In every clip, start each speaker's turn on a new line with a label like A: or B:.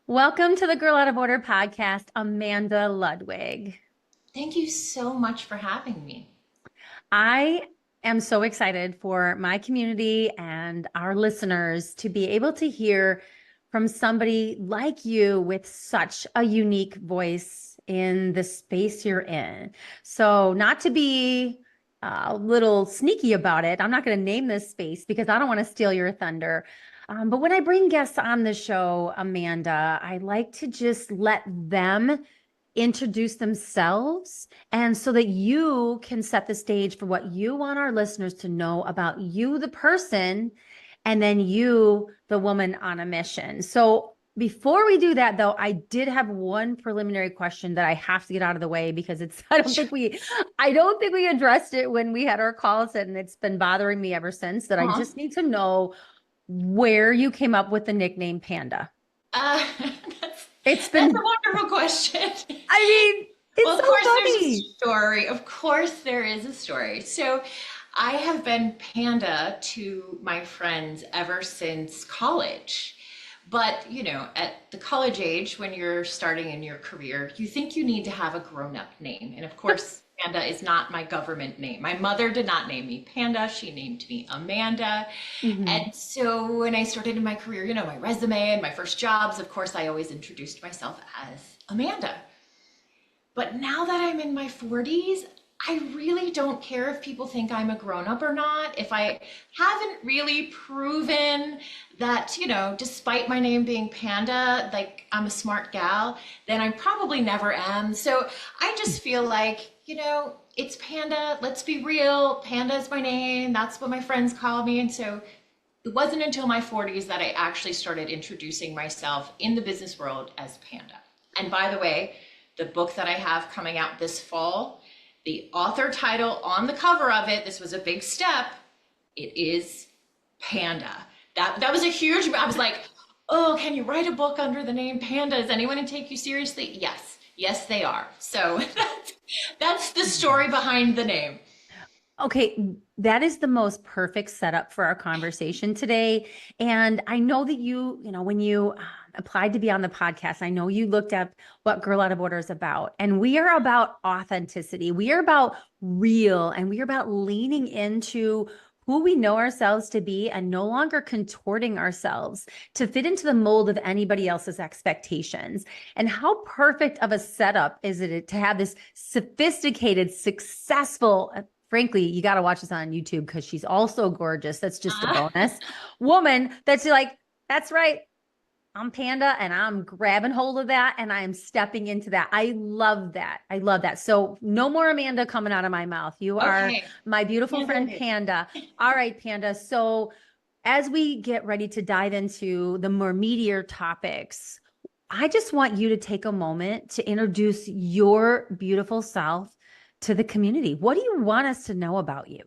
A: Welcome to the Girl Out of Order podcast, Amanda Ludwig.
B: Thank you so much for having me.
A: I am so excited for my community and our listeners to be able to hear from somebody like you with such a unique voice in the space you're in. So, not to be a little sneaky about it, I'm not going to name this space because I don't want to steal your thunder. But when I bring guests on the show, Amanda, I like to just let them introduce themselves and so that you can set the stage for what you want our listeners to know about you, the person, and then you, the woman on a mission. So before we do that, though, I did have one preliminary question that I have to get out of the way because it's I don't think we addressed it when we had our calls, and it's been bothering me ever since that I
B: Aw.
A: just need to know where you came up with the nickname Panda.
B: Uh, that's
A: It's
B: that's
A: been,
B: a wonderful question.
A: I mean,
B: Well,
A: it's
B: of
A: so
B: course, there's a
A: funny.
B: story. Of course, there is a story. So, I have been Panda to my friends ever since college. But, at the college age, when you're starting in your career, you think you need to have a grown-up name. And of course, Panda is not my government name. My mother did not name me Panda. She named me Amanda.
A: Mhm.
B: And so when I started in my career, my resume and my first jobs, of course, I always introduced myself as Amanda. But now that I'm in my 40s, I really don't care if people think I'm a grown up or not. If I haven't really proven that, despite my name being Panda, like I'm a smart gal, then I probably never am. So I just feel like, it's Panda. Let's be real. Panda is my name. That's what my friends call me. And so it wasn't until my 40s that I actually started introducing myself in the business world as Panda. And by the way, the book that I have coming out this fall, the author title on the cover of it, this was a big step. It is Panda. That was a huge, I was like, oh, can you write a book under the name Panda? Is anyone to take you seriously? Yes. Yes, they are. So that's the story behind the name.
A: Okay, that is the most perfect setup for our conversation today. And I know that when you applied to be on the podcast, I know you looked up what Girl Out of Order is about. And we are about authenticity. We are about real, and we are about leaning into who we know ourselves to be and no longer contorting ourselves to fit into the mold of anybody else's expectations. And how perfect of a setup is it to have this sophisticated, successful, frankly, you got to watch this on YouTube because she's also gorgeous. That's just a
B: Uh,
A: bonus. Woman that's like, that's right. I'm Panda and I'm grabbing hold of that and I'm stepping into that. I love that. I love that. So, no more Amanda coming out of my mouth. You are
B: okay.
A: my beautiful friend, Panda. All right, Panda. So, as we get ready to dive into the more meatier topics, I just want you to take a moment to introduce your beautiful self to the community. What do you want us to know about you?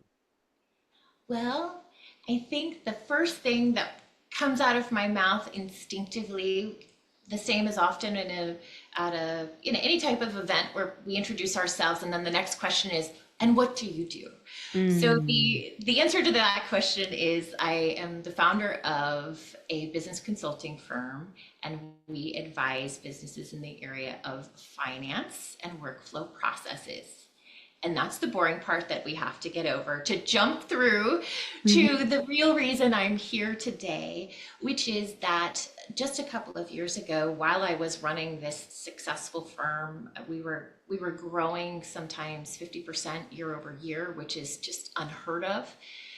B: Well, I think the first thing that comes out of my mouth instinctively, the same as often at a any type of event where we introduce ourselves, and then the next question is, and what do you do? So
A: Mm,
B: the answer to that question is I am the founder of a business consulting firm, and we advise businesses in the area of finance and workflow processes. And that's the boring part that we have to get over to jump through to
A: mhm,
B: the real reason I'm here today, which is that just a couple of years ago, while I was running this successful firm, we were growing sometimes 50% year over year, which is just unheard of.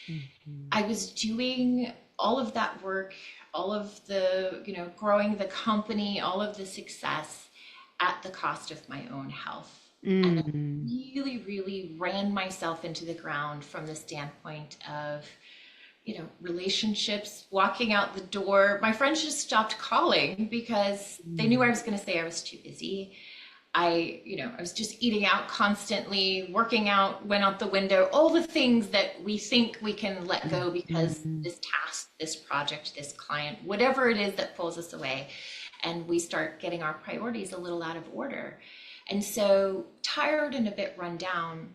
A: mhm,
B: I was doing all of that work, all of the, growing the company, all of the success at the cost of my own health. And I
A: mm,
B: really, really ran myself into the ground from the standpoint of, relationships, walking out the door. My friends just stopped calling because they knew I
A: mm,
B: was going to say I was too busy. I was just eating out constantly, working out went out the window, all the things that we think we can let go because
A: mhm.
B: this task, this project, this client, whatever it is that pulls us away, and we start getting our priorities a little out of order. And so, tired and a bit run down,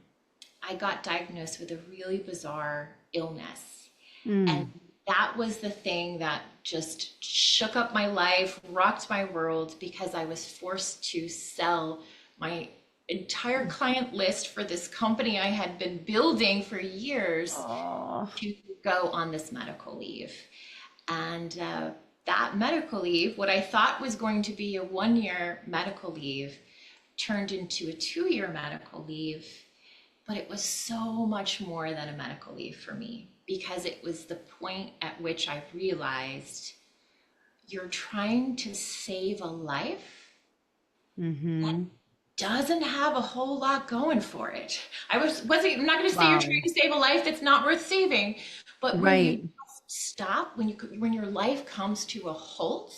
B: I got diagnosed with a really bizarre illness. And
A: Mm.
B: that was the thing that just shook up my life, rocked my world, because I was forced to sell my entire client list for this company I had been building for years
A: Oh.
B: to go on this medical leave. And that medical leave, what I thought was going to be a 1 year medical leave, turned into a 2 year medical leave. But it was so much more than a medical leave for me, because it was the point at which I realized you're trying to save a life that
A: Mm-hmm.
B: doesn't have a whole lot going for it. I'm not going to say you're trying
A: Wow.
B: to save a life that's not worth saving, but where you
A: Right.
B: just stop, when your life comes to a halt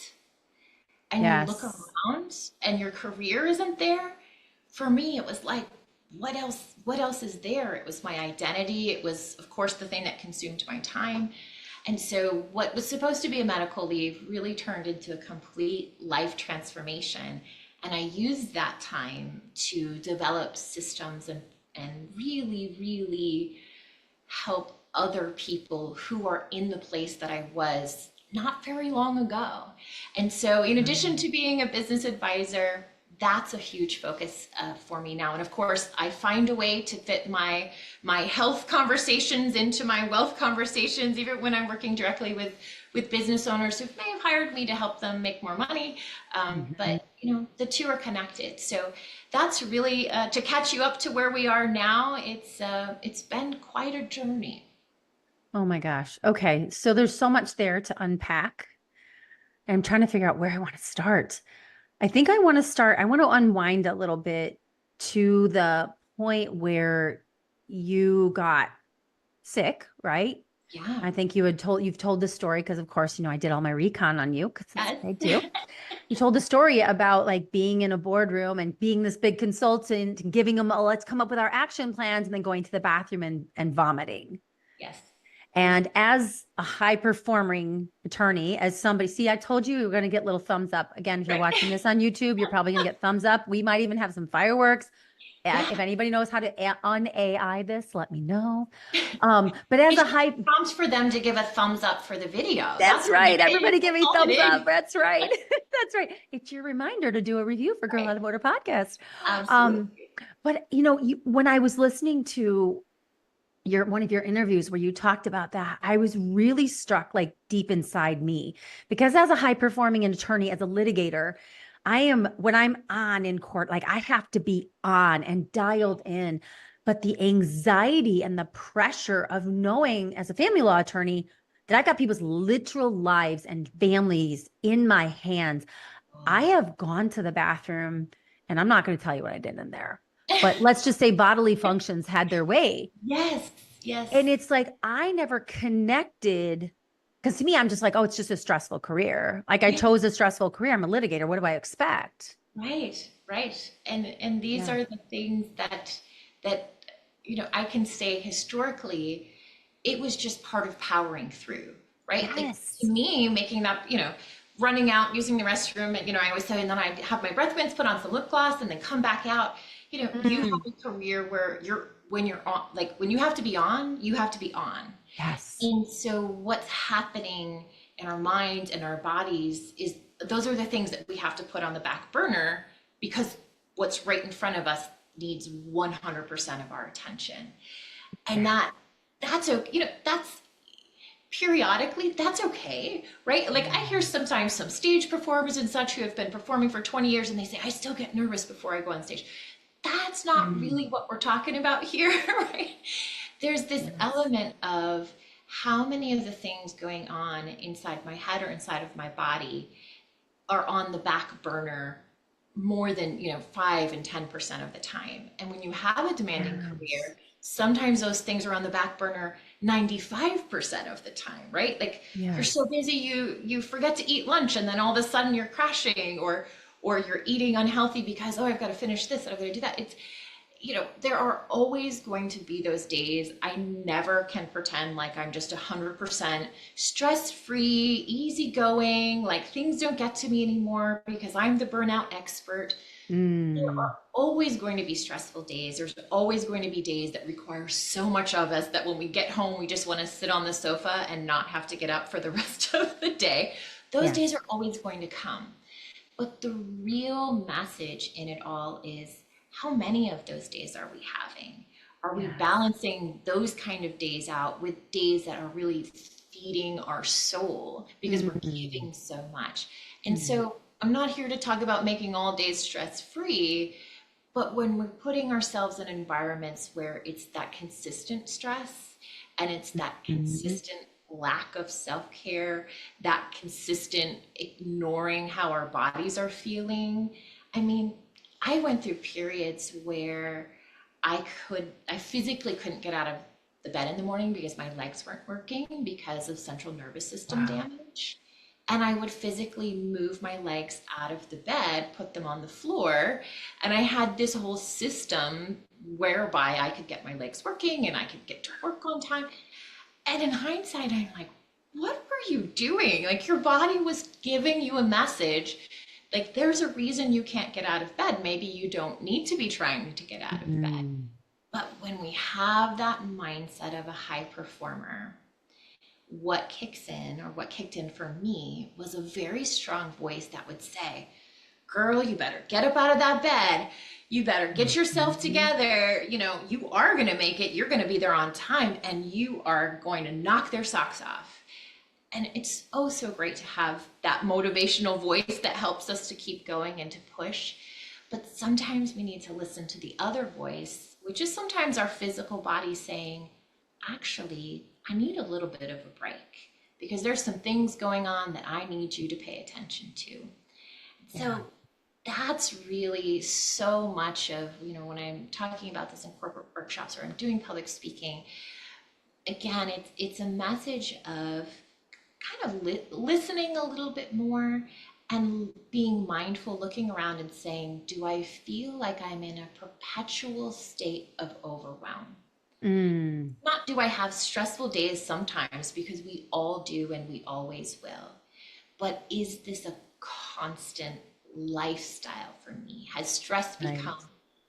B: and you look
A: Yes.
B: around and your career isn't there. For me, it was like, what else is there? It was my identity. It was, of course, the thing that consumed my time. And so what was supposed to be a medical leave really turned into a complete life transformation. And I used that time to develop systems and really, really help other people who are in the place that I was not very long ago. And so, in addition to being a business advisor, that's a huge focus for me now. And of course, I find a way to fit my health conversations into my wealth conversations, even when I'm working directly with business owners who may have hired me to help them make more money.
A: Mhm.
B: But the two are connected. So that's really to catch you up to where we are now. It's been quite a journey.
A: Oh my gosh. Okay. So there's so much there to unpack. I'm trying to figure out where I want to start. I want to unwind a little bit to the point where you got sick, right?
B: Yeah.
A: I think you've told the story because, of course, I did all my recon on you because that's
B: Yes.
A: what I do. You told the story about like being in a boardroom and being this big consultant and giving them, oh, let's come up with our action plans, and then going to the bathroom and vomiting.
B: Yes.
A: And as a high performing attorney, as somebody, see, I told you were going to get little thumbs up. Again, if you're
B: Right.
A: watching this on YouTube, you're probably going to get thumbs up. We might even have some fireworks.
B: Yeah.
A: If anybody knows how to un AI this, let me know. But as
B: It's
A: a
B: just
A: high,
B: a prompt for them to give a thumbs up for the video. That's
A: that's
B: what
A: right.
B: it is.
A: Everybody give
B: That's
A: me
B: all it
A: thumbs up.
B: is.
A: That's right. That's right. It's your reminder to do a review for Girl
B: Right.
A: Out of Order podcast. Um,
B: Absolutely.
A: but when I was listening to your one of your interviews where you talked about that, I was really struck like deep inside me because as a high performing attorney, as a litigator, I am when I'm on in court, like I have to be on and dialed in. But the anxiety and the pressure of knowing as a family law attorney that I've got people's literal lives and families in my hands. I have gone to the bathroom and I'm not going to tell you what I did in there, but let's just say bodily functions had their way.
B: Yes. Yes.
A: And it's like I never connected because to me, I'm just like, oh, it's just a stressful career. Like I
B: Right.
A: chose a stressful career. I'm a litigator. What do I expect?
B: Right. Right. And these
A: Yeah.
B: are the things that I can say historically, it was just part of powering through, right? Like to
A: Yes.
B: me, making up, running out, using the restroom, and I always say, and then I have my breath mints, put on some lip gloss, and then come back out. You have
A: Mm,
B: a career where when you're on, like when you have to be on, you have to be on.
A: yes.
B: And so what's happening in our minds and our bodies is those are the things that we have to put on the back burner because what's right in front of us needs 100% of our attention. And
A: Yeah.
B: that's okay, that's periodically that's okay, right? Like I hear sometimes some stage performers and such who have been performing for 20 years and they say I still get nervous before I go on stage. That's not
A: Mm,
B: really what we're talking about here, right? There's this
A: yes.
B: element of how many of the things going on inside my head or inside of my body are on the back burner more than 5 and 10% of the time. And when you have a demanding
A: Yes.
B: career, sometimes those things are on the back burner 95% of the time, right? Like you're
A: Yes.
B: so busy you forget to eat lunch and then all of a sudden you're crashing or you're eating unhealthy because, oh, I've got to finish this and I've got to do that. It's there are always going to be those days. I never can pretend like I'm just 100% stress-free, easygoing, like things don't get to me anymore because I'm the burnout expert. There
A: Mm.
B: are always going to be stressful days. There's always going to be days that require so much of us that when we get home, we just want to sit on the sofa and not have to get up for the rest of the day. Those
A: Yes.
B: days are always going to come. But the real message in it all is, how many of those days are we having? Are we
A: Yes.
B: balancing those kind of days out with days that are really feeding our soul because we're
A: Mm.
B: giving so much? And
A: Mm.
B: so I'm not here to talk about making all days stress free, but when we're putting ourselves in environments where it's that consistent stress and it's that
A: Mm.
B: consistent lack of self care, that consistent ignoring how our bodies are feeling. I mean, I went through periods where I physically couldn't get out of the bed in the morning because my legs weren't working because of central nervous system
A: Wow.
B: damage. And I would physically move my legs out of the bed, put them on the floor, and I had this whole system whereby I could get my legs working and I could get to work on time. And in hindsight, I'm like, what were you doing? Like, your body was giving you a message. Like, there's a reason you can't get out of bed. Maybe you don't need to be trying to get out of bed.
A: Mm.
B: But when we have that mindset of a high performer, what kicks in, or what kicked in for me, was a very strong voice that would say, girl, you better get up out of that bed. You better get yourself
A: Mhm.
B: together. You know, you are going to make it. You're going to be there on time and you are going to knock their socks off. And it's oh so great to have that motivational voice that helps us to keep going and to push. But sometimes we need to listen to the other voice, which is sometimes our physical body saying, actually, I need a little bit of a break because there's some things going on that I need you to pay attention to.
A: Yeah.
B: So that's really so much of, when I'm talking about this in corporate workshops or I'm doing public speaking, again, it's a message of kind of listening a little bit more and being mindful, looking around and saying, do I feel like I'm in a perpetual state of overwhelm?
A: Mm.
B: Not do I have stressful days sometimes, because we all do and we always will, but is this a constant lifestyle for me? Has stress
A: Right.
B: become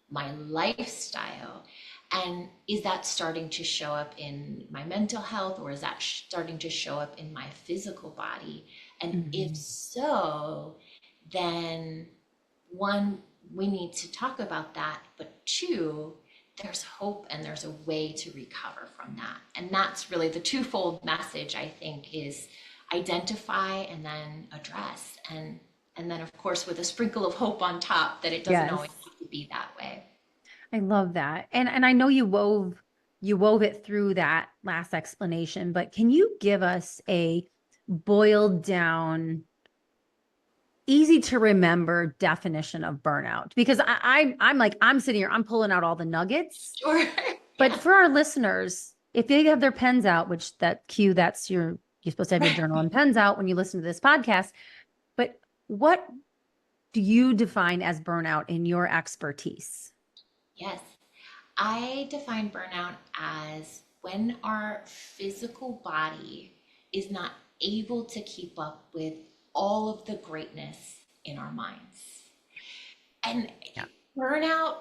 B: my lifestyle? And is that starting to show up in my mental health, or is that starting to show up in my physical body? And if
A: Mhm.
B: so, then one, we need to talk about that. But two, there's hope and there's a way to recover from that. And that's really the twofold message, I think, is identify and then address. And then of course with a sprinkle of hope on top, that it doesn't always
A: Yes.
B: have to be that way.
A: I love that. And I know you wove it through that last explanation, but can you give us a boiled down, easy to remember definition of burnout? Because I'm like, I'm sitting here, I'm pulling out all the nuggets.
B: Sure.
A: But
B: Yeah.
A: for our listeners, if they have their pens out, which that cue, that's you're supposed to have your
B: Right.
A: journal and pens out when you listen to this podcast. But what do you define as burnout in your expertise?
B: Yes. I define burnout as when our physical body is not able to keep up with all of the greatness in our minds. And
A: Yeah.
B: burnout,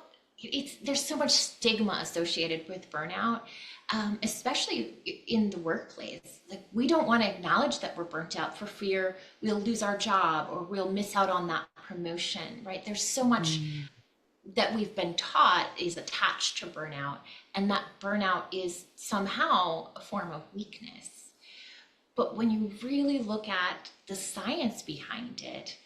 B: there's so much stigma associated with burnout, especially in the workplace. Like, we don't want to acknowledge that we're burnt out for fear we'll lose our job or we'll miss out on that promotion, right? There's so much
A: Mm.
B: that we've been taught is attached to burnout, and that burnout is somehow a form of weakness. But when you really look at the science behind it,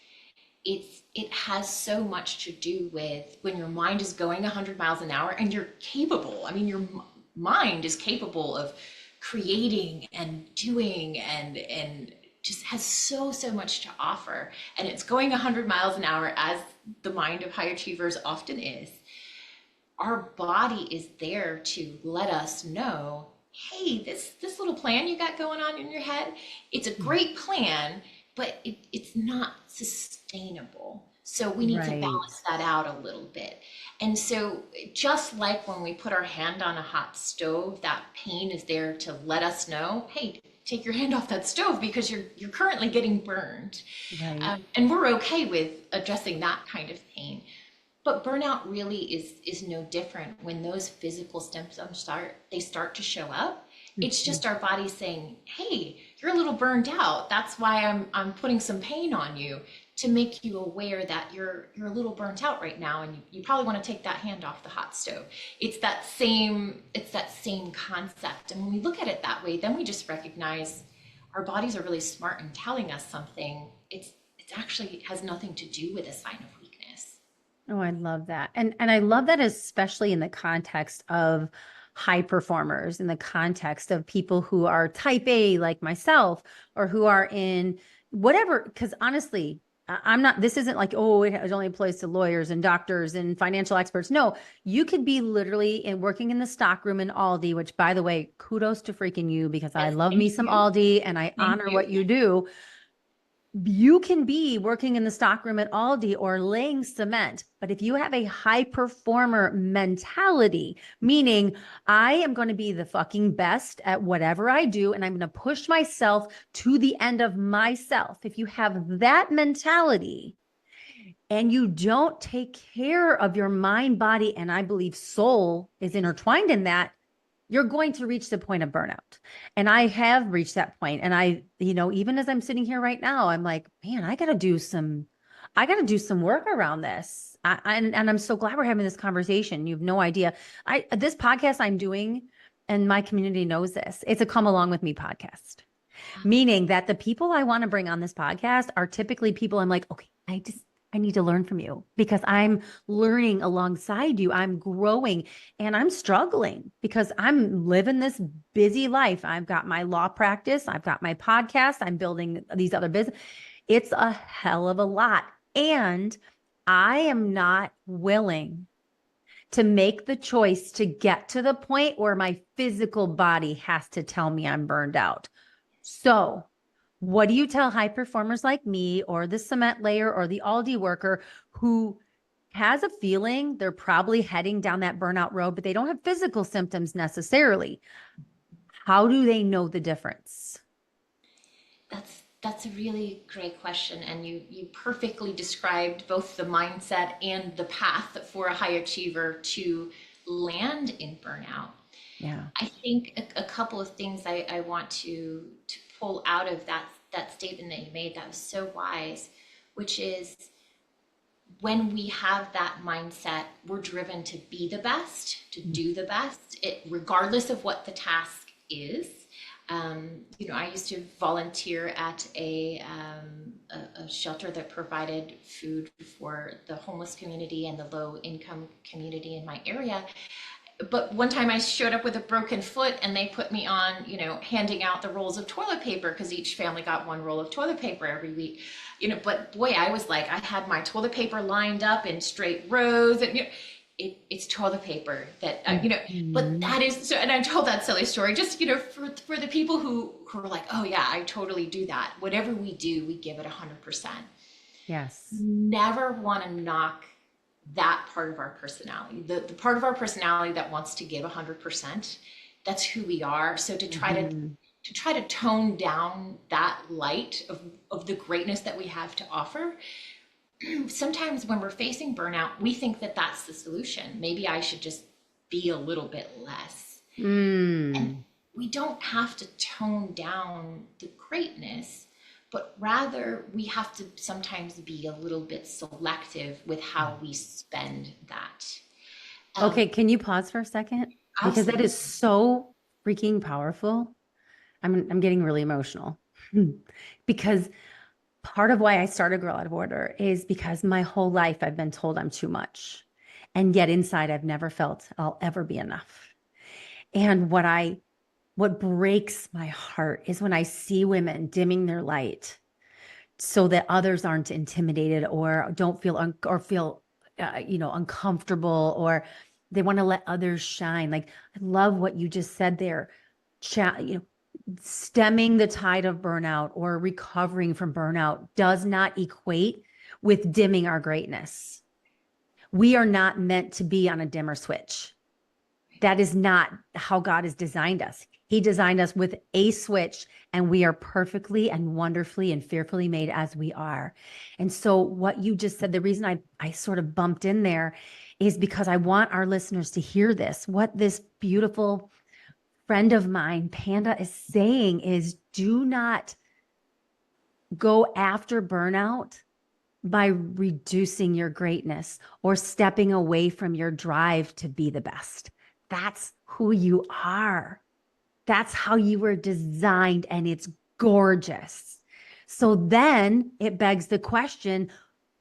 B: it has so much to do with when your mind is going 100 miles an hour and you're capable. I mean, your mind is capable of creating and doing and just has so much to offer, and it's going 100 miles an hour, as the mind of high achievers often is. Our body is there to let us know, hey, this little plan you got going on in your head, it's a great plan, but it's not sustainable. So we need to
A: Right.
B: balance that out a little bit. And so, just like when we put our hand on a hot stove, that pain is there to let us know, hey, take your hand off that stove because you're currently getting burned.
A: Right.
B: And we're okay with addressing that kind of pain. But burnout really is no different. When those physical symptoms start to show up, it's
A: Mhm.
B: just our body saying, "Hey, you're a little burned out. That's why I'm putting some pain on you to make you aware that you're a little burnt out right now, and you probably want to take that hand off the hot stove." It's that same concept. And when we look at it that way, then we just recognize our bodies are really smart in telling us something. It's actually has nothing to do with a sign of weakness.
A: Oh, I love that. And I love that, especially in the context of high performers, in the context of people who are type A like myself, or who are in whatever, because honestly, I'm not, this isn't like, oh, it only applies to lawyers and doctors and financial experts. No, you could be literally in working in the stockroom in Aldi, which by the way, kudos to freaking you, because I
B: Yes,
A: love
B: thank
A: me some
B: you.
A: Aldi and I
B: Thank
A: honor
B: you.
A: what you do. You can be working in the stockroom at Aldi or laying cement, but if you have a high performer mentality, meaning I am going to be the fucking best at whatever I do and I'm going to push myself to the end of myself. If you have that mentality and you don't take care of your mind, body, and I believe soul is intertwined in that, you're going to reach the point of burnout. And I have reached that point. And even as I'm sitting here right now, I'm like, man, I got to do some work around this. And I'm so glad we're having this conversation. You have no idea. This podcast I'm doing, and my community knows this, it's a come along with me podcast, meaning that the people I want to bring on this podcast are typically people I'm like, okay, I need to learn from you because I'm learning alongside you. I'm growing and I'm struggling because I'm living this busy life. I've got my law practice, I've got my podcast, I'm building these other business. It's a hell of a lot. And I am not willing to make the choice to get to the point where my physical body has to tell me I'm burned out. So, what do you tell high performers like me, or the cement layer, or the Aldi worker who has a feeling they're probably heading down that burnout road, but they don't have physical symptoms necessarily? How do they know the difference?
B: That's a really great question, and you perfectly described both the mindset and the path for a high achiever to land in burnout.
A: Yeah.
B: I think a couple of things I want to pull out of that statement that you made that was so wise, which is when we have that mindset, we're driven to be the best, to do the best, regardless of what the task is. I used to volunteer at a shelter that provided food for the homeless community and the low income community in my area. But one time I showed up with a broken foot and they put me on, handing out the rolls of toilet paper because each family got one roll of toilet paper every week. But boy, I was like, I had my toilet paper lined up in straight rows, and it's toilet paper that but
A: Mhm.
B: that is so. And I told that silly story just for the people who are like, oh yeah, I totally do that. Whatever we do, we give it 100%.
A: Yes.
B: Never want to knock that part of our personality, the part of our personality that wants to give 100%. That's who we are. So to try to
A: Mhm.
B: to try to tone down that light of the greatness that we have to offer, sometimes when we're facing burnout, we think that that's the solution. Maybe I should just be a little bit less. And
A: Mm.
B: we don't have to tone down the greatness, but rather we have to sometimes be a little bit selective with how we spend that.
A: Okay,
B: Um,
A: can you pause for a second? Because that is
B: Absolutely.
A: so freaking powerful. I'm getting really emotional. Because part of why I started Girl Out of Order is because my whole life I've been told I'm too much. And yet inside I've never felt I'll ever be enough. And what breaks my heart is when I see women dimming their light so that others aren't intimidated or don't feel or feel uncomfortable, or they want to let others shine. Like, I love what you just said there. Stemming the tide of burnout or recovering from burnout does not equate with dimming our greatness. We are not meant to be on a dimmer switch. That is not how God has designed us. He designed us with a switch, and we are perfectly and wonderfully and fearfully made as we are. And so, what you just said, the reason I sort of bumped in there is because I want our listeners to hear this. What this beautiful friend of mine, Panda, is saying is do not go after burnout by reducing your greatness or stepping away from your drive to be the best. That's who you are. That's how you were designed, and it's gorgeous. So then it begs the question,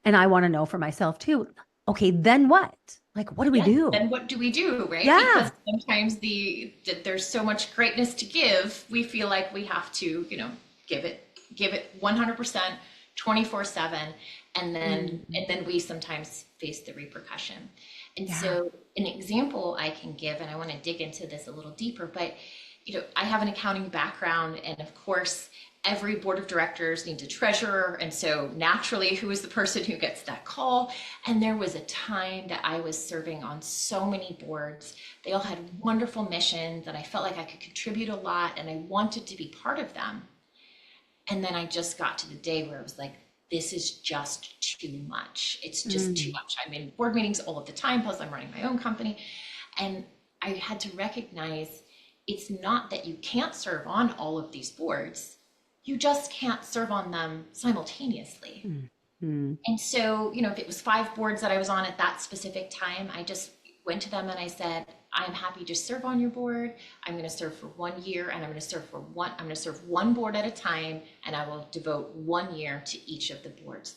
A: and I want to know for myself too. Okay, then what? Like, what do we
B: Yes,
A: do?
B: then what do we do, right? Because
A: Yeah.
B: sometimes there's so much greatness to give, we feel like we have to, give it 100%, 24/7, and then we sometimes face the repercussion. And
A: Yeah.
B: so an example I can give, and I want to dig into this a little deeper, but I have an accounting background, and of course, every board of directors needs a treasurer. And so naturally, who is the person who gets that call? And there was a time that I was serving on so many boards. They all had wonderful missions, and I felt like I could contribute a lot, and I wanted to be part of them. And then I just got to the day where I was like, this is just too much. It's just too
A: Mm,
B: much. I'm in board meetings all of the time, plus I'm running my own company. And I had to recognize it's not that you can't serve on all of these boards, you just can't serve on them simultaneously.
A: mm, mm.
B: And so, if it was 5 boards that I was on at that specific time, I just went to them and I said, I'm happy to serve on your board. I'm going to serve for 1 year, and I'm going to serve one board at a time, and I will devote 1 year to each of the boards.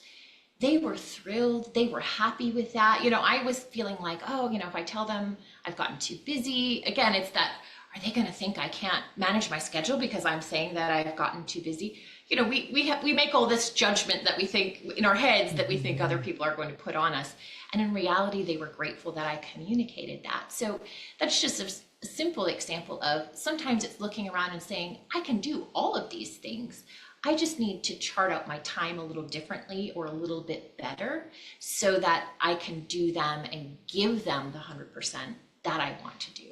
B: They were thrilled. They were happy with that. I was feeling like, oh, if I tell them I've gotten too busy, again, it's that, are they going to think I can't manage my schedule because I'm saying that I've gotten too busy? We make all this judgment that we think in our heads that we think other people are going to put on us. And in reality, they were grateful that I communicated that. So that's just a simple example of sometimes it's looking around and saying, I can do all of these things. I just need to chart out my time a little differently or a little bit better so that I can do them and give them the 100% that I want to do.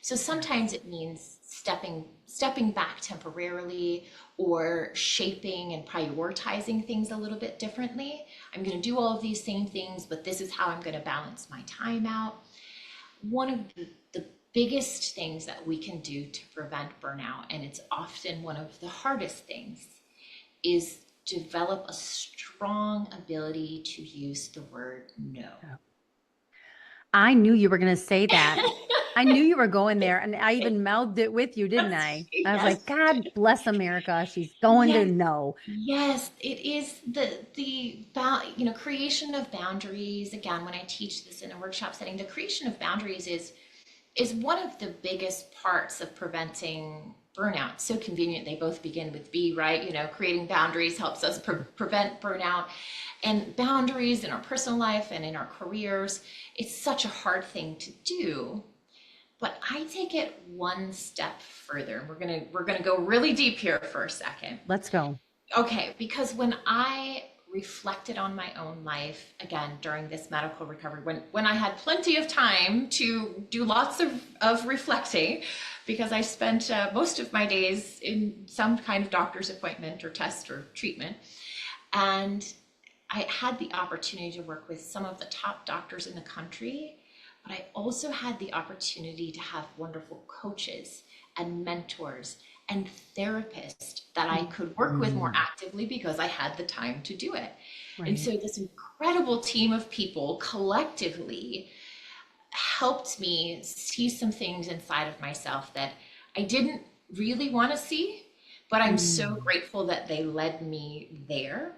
B: So sometimes it means stepping back temporarily or shaping and prioritizing things a little bit differently. I'm going to do all of these same things, but this is how I'm going to balance my time out. One of the biggest things that we can do to prevent burnout, and it's often one of the hardest things, is develop a strong ability to use the word no.
A: I knew you were going to say that. I knew you were going there, and I even mouthed it with you, didn't
B: Yes,
A: I? I was
B: yes,
A: like, God bless America. She's going to
B: yes.
A: know.
B: Yes, it is creation of boundaries. Again, when I teach this in a workshop setting, the creation of boundaries is one of the biggest parts of preventing burnout. So convenient, they both begin with B, right? Creating boundaries helps us prevent burnout. And boundaries in our personal life and in our careers, it's such a hard thing to do. But I take it one step further. We're gonna go really deep here for a second.
A: Let's go.
B: Okay, because when I reflected on my own life, again, during this medical recovery, when I had plenty of time to do lots of reflecting, because I spent most of my days in some kind of doctor's appointment or test or treatment. And I had the opportunity to work with some of the top doctors in the country, but I also had the opportunity to have wonderful coaches and mentors and therapists that I could work with more
A: Mm,
B: actively because I had the time to do it. And
A: right.
B: so this incredible team of people collectively helped me see some things inside of myself that I didn't really want to see, but I'm so
A: Mm,
B: grateful that they led me there.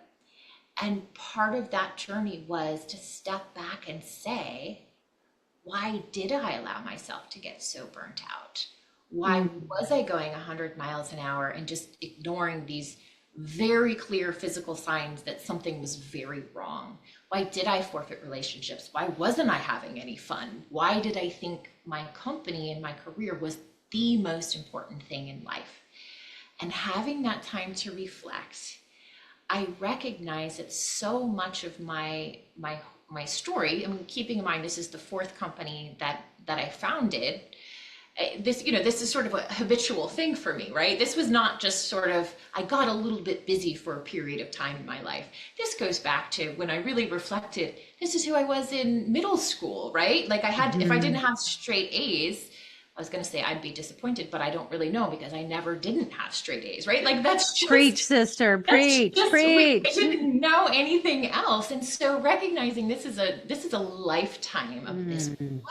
B: And part of that journey was to step back and say, why did I allow myself to get so burnt out? Why
A: mm,
B: was I going 100 miles an hour and just ignoring these very clear physical signs that something was very wrong? Why did I forfeit relationships? Why wasn't I having any fun? Why did I think my company and my career was the most important thing in life? And having that time to reflect, I recognize that so much of my story, I mean, keeping in mind this is the fourth company that I founded, this, this is sort of a habitual thing for me, right? This was not just sort of, I got a little bit busy for a period of time in my life. This goes back to when I really reflected, this is who I was in middle school, right? Like if I didn't
A: Mhm.
B: have straight A's, I was going to say I'd be disappointed, but I don't really know because I never didn't have straight A's, right? Like
A: Preach, sister,
B: that's
A: preach,
B: just I
A: preach.
B: didn't know anything else. And so recognizing this is a lifetime of this.
A: Mm,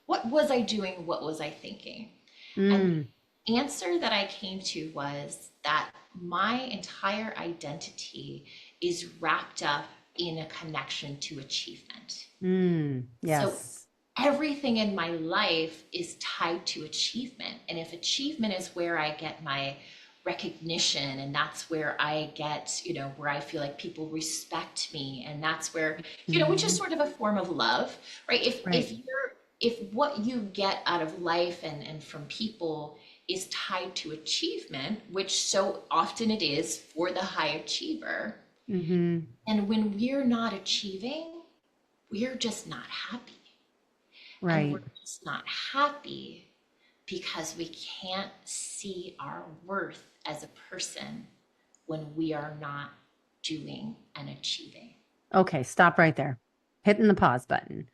B: What was I doing? What was I thinking? And
A: mm,
B: the answer that I came to was that my entire identity is wrapped up in a connection to achievement. So
A: yes.
B: everything in my life is tied to achievement. And if achievement is where I get my recognition, and that's where I get, where I feel like people respect me, and that's where, which is
A: Mhm.
B: sort of a form of love, right? If
A: Right.
B: you're if what you get out of life and from people is tied to achievement, which so often it is for the high achiever,
A: Hmm.
B: and when we're not achieving, we're just not happy. And we're
A: Right.
B: just not happy because we can't see our worth as a person when we are not doing and achieving.
A: Okay, stop right there. Hitting the pause button.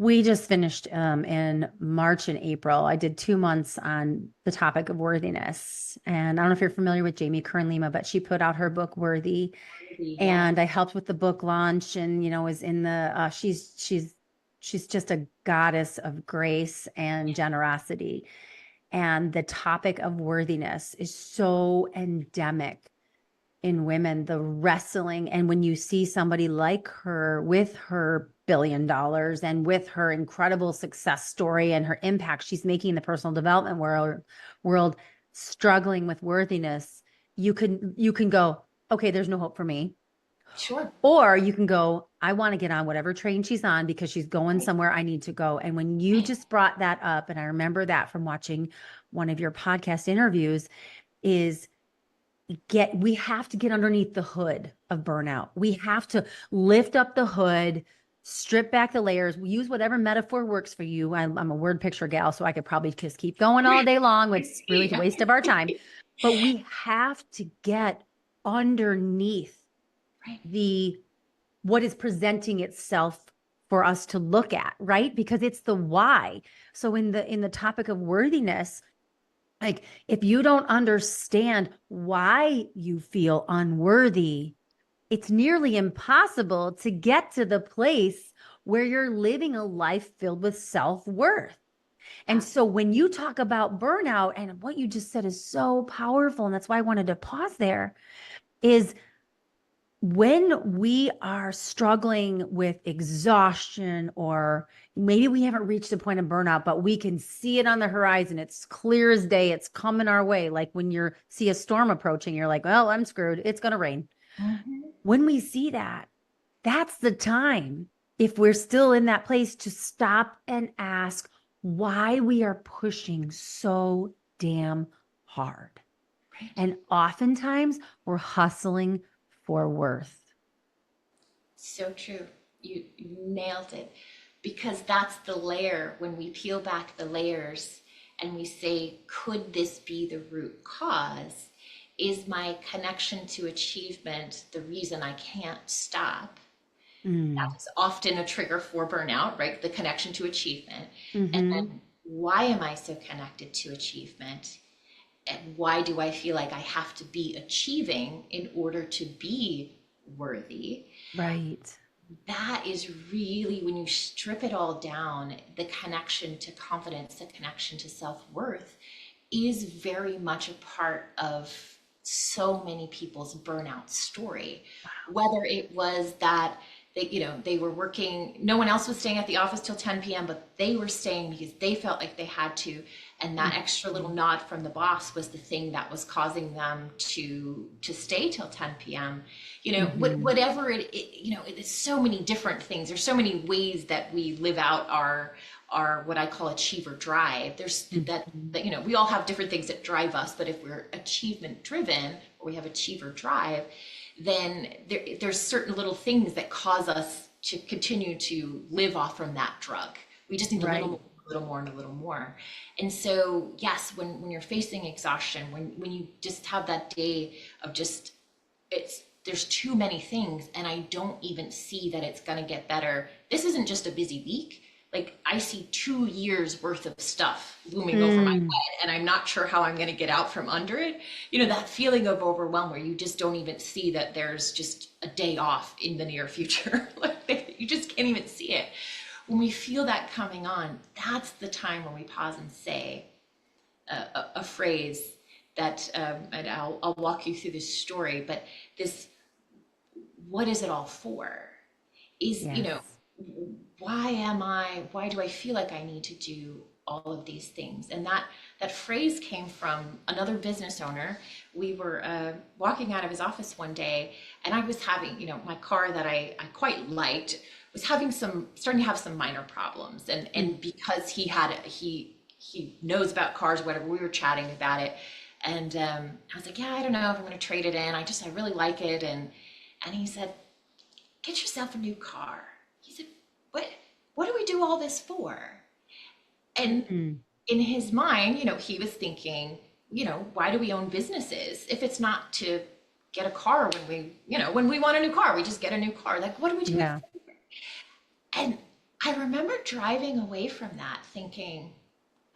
A: We just finished in March and April. I did 2 months on the topic of worthiness. And I don't know if you're familiar with Jamie Kern Lima, but she put out her book Worthy.
B: Yeah,
A: And I helped with the book launch and, was in the she's just a goddess of grace and generosity. And the topic of worthiness is so endemic in women, the wrestling. And when you see somebody like her with her $1 billion and with her incredible success story and her impact she's making in the personal development world struggling with worthiness, you can go, okay, there's no hope for me.
B: sure.
A: Or you can go, I want to get on whatever train she's on because she's going
B: Right,
A: somewhere I need to go. And when you
B: right.
A: just brought that up, and I remember that from watching one of your podcast interviews, is we have to get underneath the hood of burnout. We have to lift up the hood, strip back the layers, use whatever metaphor works for you. I'm a word picture gal, so I could probably just keep going all day long, which is really a
B: Yeah.
A: waste of our time. But we have to get underneath
B: Right.
A: the what is presenting itself for us to look at, right? Because it's the why. So in the topic of worthiness, like if you don't understand why you feel unworthy, it's nearly impossible to get to the place where you're living a life filled with self-worth. And so when you talk about burnout, and what you just said is so powerful, and that's why I wanted to pause there, is when we are struggling with exhaustion, or maybe we haven't reached the point of burnout, but we can see it on the horizon. It's clear as day. It's coming our way. Like when you see a storm approaching, you're like, well, I'm screwed. It's going to rain.
B: Mhm.
A: When we see that, that's the time, if we're still in that place, to stop and ask why we are pushing so damn hard.
B: Right.
A: And oftentimes we're hustling for worth.
B: So true. You nailed it. Because that's the layer, when we peel back the layers and we say, could this be the root cause? Is my connection to achievement the reason I can't stop? That
A: Mm.
B: is often a trigger for burnout, right? The connection to achievement. And
A: Hmm.
B: then why am I so connected to achievement? And why do I feel like I have to be achieving in order to be worthy?
A: Right.
B: That is really, when you strip it all down, the connection to confidence, the connection to self-worth is very much a part of so many people's burnout story. Whether it was that they were working, no one else was staying at the office till 10 p.m., but they were staying because they felt like they had to. And that extra little
A: Mhm.
B: nod from the boss was the thing that was causing them to stay till 10 p.m.
A: Mhm.
B: Whatever it's so many different things. There's so many ways that we live out our what I call achiever drive. There's
A: Mhm.
B: we all have different things that drive us, but if we're achievement driven or we have achiever drive, then there's certain little things that cause us to continue to live off from that drug. We just need a little
A: Right.
B: more little more and a little more. And so, yes, when you're facing exhaustion, when you just have that day of just, there's too many things and I don't even see that it's going to get better. This isn't just a busy week. Like I see 2 years worth of stuff looming over my head
A: Mm,
B: and I'm not sure how I'm going to get out from under it. You know, that feeling of overwhelm where you just don't even see that there's just a day off in the near future. Like you just can't even see it. When we feel that coming on, that's the time when we pause and say a phrase that, and I'll walk you through this story, but this, what is it all for? Is, you know,
A: yes.
B: why do I feel like I need to do all of these things? And that phrase came from another business owner. We were walking out of his office one day, and I was having, you know, my car that I quite liked was having starting to have some minor problems.
A: Mm,
B: And because he knows about cars, whatever, we were chatting about it. And I was like, yeah, I don't know if I'm going to trade it in. I really like it. And he said, get yourself a new car. He said, what, what do we do all this for? And
A: mm,
B: in his mind, you know, he was thinking, you know, why do we own businesses if it's not to get a car when we, you know, when we want a new car, we just get a new car. Like, what do we do it
A: yeah.
B: for? And I remember driving away from that thinking,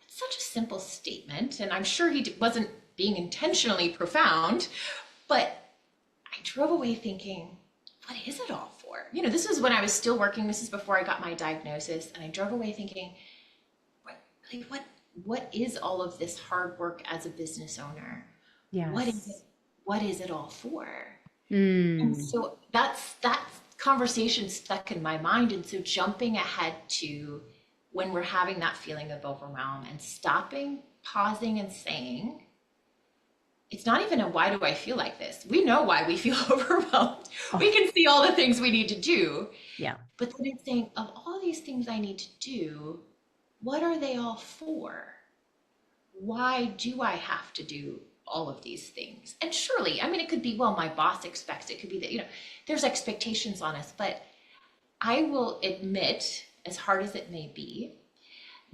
B: it's such a simple statement. And I'm sure he wasn't being intentionally profound, but I drove away thinking, what is it all for? You know, this is when I was still working. This is before I got my diagnosis. And I drove away thinking, what, like, what is all of this hard work as a business owner? What is it?
A: Yes.
B: What is it all for? And
A: Mm,
B: so that conversation stuck in my mind. And so jumping ahead to when we're having that feeling of overwhelm and stopping, pausing, and saying, it's not even a why do I feel like this? We know why we feel overwhelmed. We
A: oh,
B: can see all the things we need to do.
A: yeah.
B: But then it's saying, of all these things I need to do, what are they all for? Why do I have to do all of these things? And surely, I mean, it could be, well, my boss expects it, could be that, you know, there's expectations on us. But I will admit, as hard as it may be,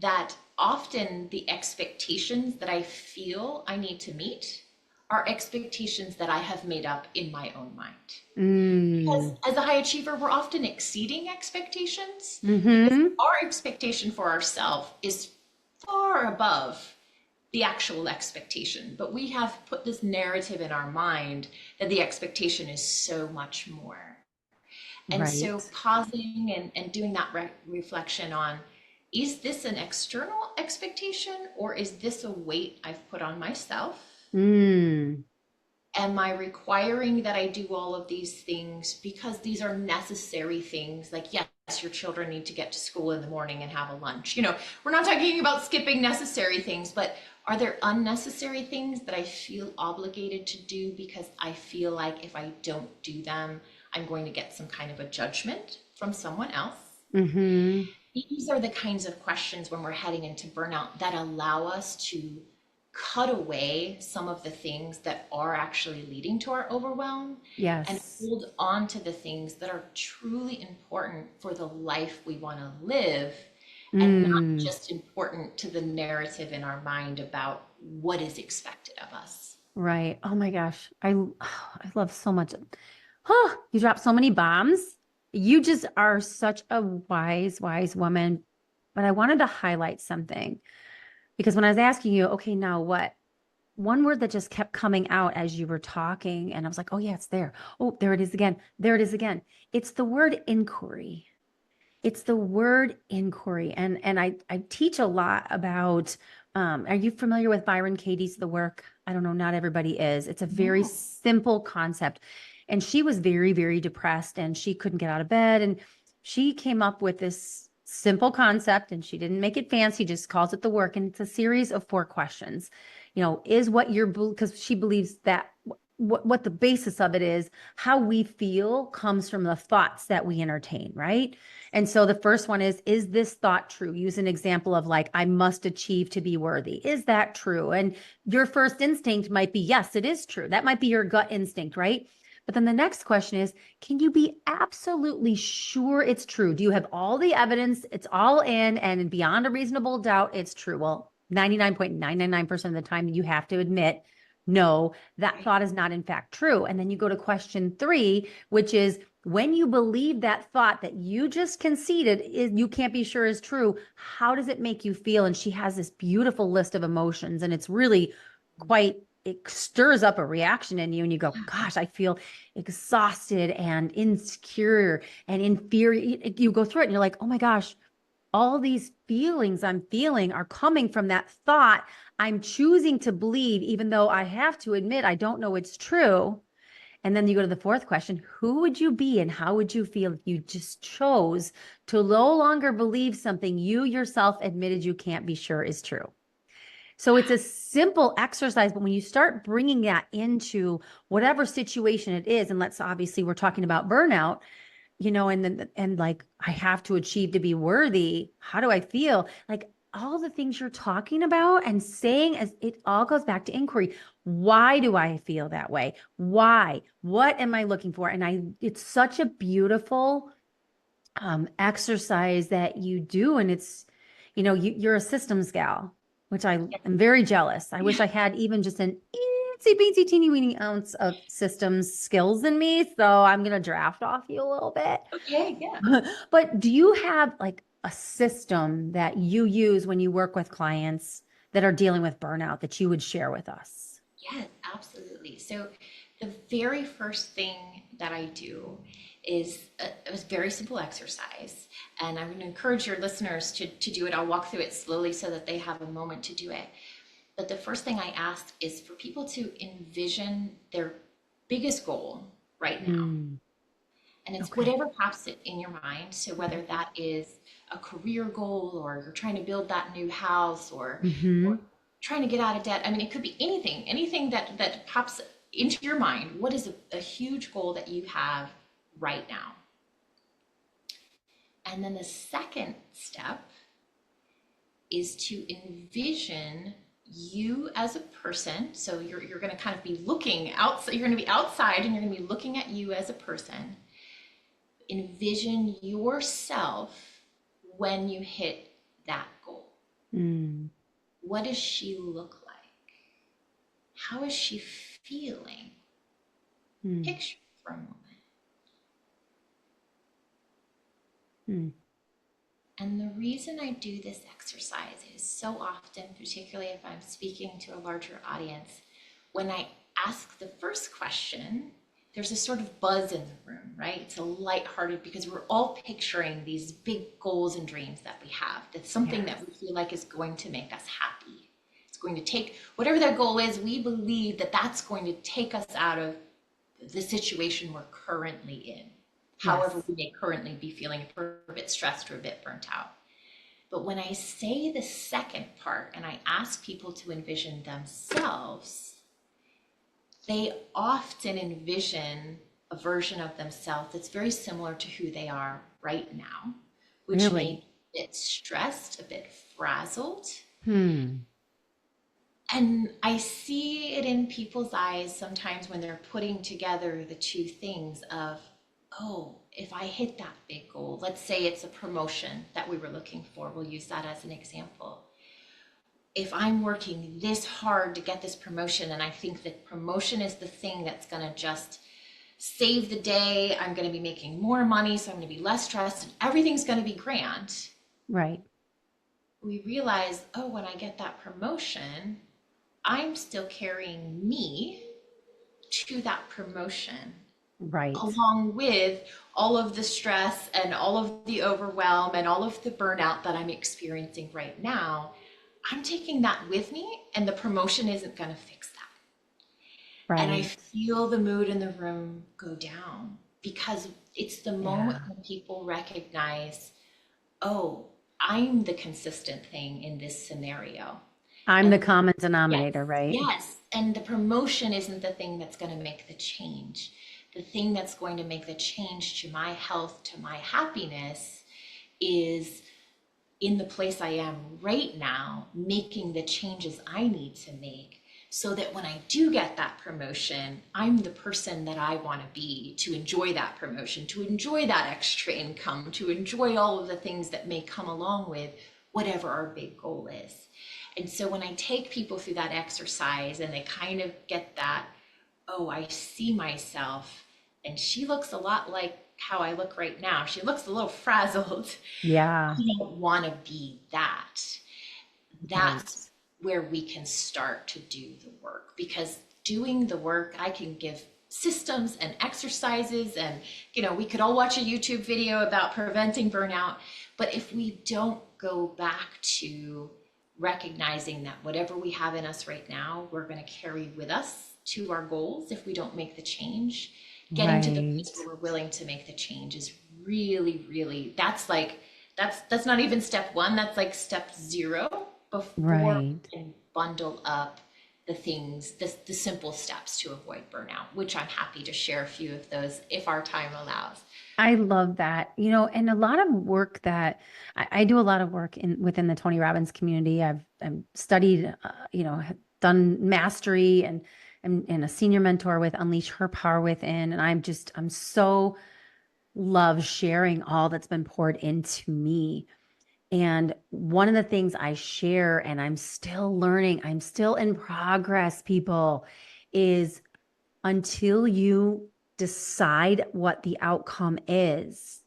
B: that often the expectations that I feel I need to meet are expectations that I have made up in my own mind. Because
A: Mm,
B: as a high achiever, we're often exceeding expectations because
A: mm-hmm.
B: our expectation for ourselves is far above the actual expectation. But we have put this narrative in our mind that the expectation is so much more. And so
A: Right.
B: pausing and doing that reflection on, is this an external expectation or is this a weight I've put on myself?
A: Mm,
B: Am I requiring that I do all of these things because these are necessary things? Like, yes, your children need to get to school in the morning and have a lunch. You know, we're not talking about skipping necessary things, but are there unnecessary things that I feel obligated to do because I feel like if I don't do them, I'm going to get some kind of a judgment from someone else?
A: mm-hmm.
B: These are the kinds of questions when we're heading into burnout that allow us to cut away some of the things that are actually leading to our overwhelm and
A: Yes.
B: hold on to the things that are truly important for the life we want to live and not
A: Mm,
B: just important to the narrative in our mind about what is expected of us.
A: right. Oh my gosh. I love so much. Oh, you dropped so many bombs. You just are such a wise, wise woman. But I wanted to highlight something because when I was asking you, okay, now what? One word that just kept coming out as you were talking, and I was like, oh, yeah, it's there. Oh, there it is again. There it is again. It's the word inquiry. It's the word inquiry. And I teach a lot about, are you familiar with Byron Katie's The Work? I don't know, not everybody is. It's a very
B: No.
A: simple concept. And she was very, very depressed and she couldn't get out of bed. And she came up with this simple concept and she didn't make it fancy, just calls it the work. And it's a series of 4 questions. You know, is what you're, because she believes that what the basis of it is, how we feel comes from the thoughts that we entertain, right? And so the first one is this thought true? Use an example of like, I must achieve to be worthy. Is that true? And your first instinct might be, yes, it is true. That might be your gut instinct, right? But then the next question is, can you be absolutely sure it's true? Do you have all the evidence? It's all in and beyond a reasonable doubt, it's true. Well, 99.999% of the time, you have to admit, no, that
B: Right.
A: thought is not in fact true. And then you go to question three, which is when you believe that thought that you just conceded is you can't be sure is true, how does it make you feel? And she has this beautiful list of emotions, and it's really quite, it stirs up a reaction in you, and you go, gosh, I feel exhausted and insecure and inferior. You go through it and you're like, oh my gosh, all these feelings I'm feeling are coming from that thought I'm choosing to believe, even though I have to admit I don't know it's true. And then you go to the fourth question, who would you be and how would you feel if you just chose to no longer believe something you yourself admitted you can't be sure is true? So it's a simple exercise, but when you start bringing that into whatever situation it is, and let's obviously we're talking about burnout, and then and like I have to achieve to be worthy. How do I feel? Like all the things you're talking about and saying, as it all goes back to inquiry. Why do I feel that way? Why? What am I looking for? And it's such a beautiful exercise that you do. And it's, you're a systems gal, which I am very jealous. I wish I had even just an itsy beatsy teeny weeny ounce of systems skills in me. So I'm going to draft off you a little bit.
B: Okay, yeah.
A: But do you have like a system that you use when you work with clients that are dealing with burnout that you would share with us?
B: Yes, absolutely. So the very first thing that I do is a very simple exercise, and I'm going to encourage your listeners to do it. I'll walk through it slowly so that they have a moment to do it. But the first thing I ask is for people to envision their biggest goal right now.
A: Mm,
B: And it's
A: okay.
B: whatever pops it in your mind. So whether that is a career goal or you're trying to build that new house or
A: Hmm.
B: trying to get out of debt. I mean, it could be anything that pops into your mind. What is a huge goal that you have right now? And then the second step is to envision you as a person. So you're going to kind of be looking outside, you're going to be outside and you're going to be looking at you as a person. Envision yourself when you hit that goal.
A: Mm,
B: What does she look like? How is she feeling?
A: mm,
B: Picture for a moment.
A: mm.
B: And the reason I do this exercise is so often, particularly if I'm speaking to a larger audience, when I ask the first question, there's a sort of buzz in the room, right? It's a lighthearted because we're all picturing these big goals and dreams that we have. That's something
A: Yes.
B: that we feel like is going to make us happy. It's going to take whatever that goal is, we believe that that's going to take us out of the situation we're currently in. However,
A: Yes.
B: we may currently be feeling a bit stressed or a bit burnt out. But when I say the second part and I ask people to envision themselves, they often envision a version of themselves that's very similar to who they are right now, which may
A: Really?
B: be a bit stressed, a bit frazzled.
A: Hmm.
B: And I see it in people's eyes sometimes when they're putting together the two things of, oh, if I hit that big goal, let's say it's a promotion that we were looking for, we'll use that as an example. If I'm working this hard to get this promotion, and I think that promotion is the thing that's going to just save the day, I'm going to be making more money, so I'm going to be less stressed, and everything's going to be grand.
A: Right.
B: We realize, oh, when I get that promotion, I'm still carrying me to that promotion,
A: Right.
B: along with all of the stress and all of the overwhelm and all of the burnout that I'm experiencing right now. I'm taking that with me, and the promotion isn't going to fix that. And I
A: Right.
B: feel the mood in the room go down because it's the moment
A: Yeah.
B: when people recognize, oh, I'm the consistent thing in this scenario.
A: I'm the
B: And
A: common
B: yes,
A: denominator, right?
B: yes. And the promotion isn't the thing that's going to make the change. The thing that's going to make the change to my health, to my happiness, is in the place I am right now, making the changes I need to make so that when I do get that promotion, I'm the person that I want to be, to enjoy that promotion, to enjoy that extra income, to enjoy all of the things that may come along with whatever our big goal is. And so when I take people through that exercise and they kind of get that, oh, I see myself, and she looks a lot like how I look right now. She looks a little frazzled.
A: Yeah.
B: I don't want to be that.
A: Right.
B: That's where we can start to do the work, because doing the work, I can give systems and exercises, and we could all watch a YouTube video about preventing burnout, but if we don't go back to recognizing that whatever we have in us right now, we're going to carry with us to our goals if we don't make the change. Getting to the place
A: Right.
B: where we're willing to make the change is really, really, that's not even step one, that's like step zero before
A: Right.
B: we can bundle up the things, the simple steps to avoid burnout, which I'm happy to share a few of those if our time allows.
A: I love that. And a lot of work that I do a lot of work within the Tony Robbins community. I've studied, have done mastery and a senior mentor with Unleash Her Power Within. And I'm so love sharing all that's been poured into me. And one of the things I share, and I'm still learning, I'm still in progress, people, is until you decide what the outcome is,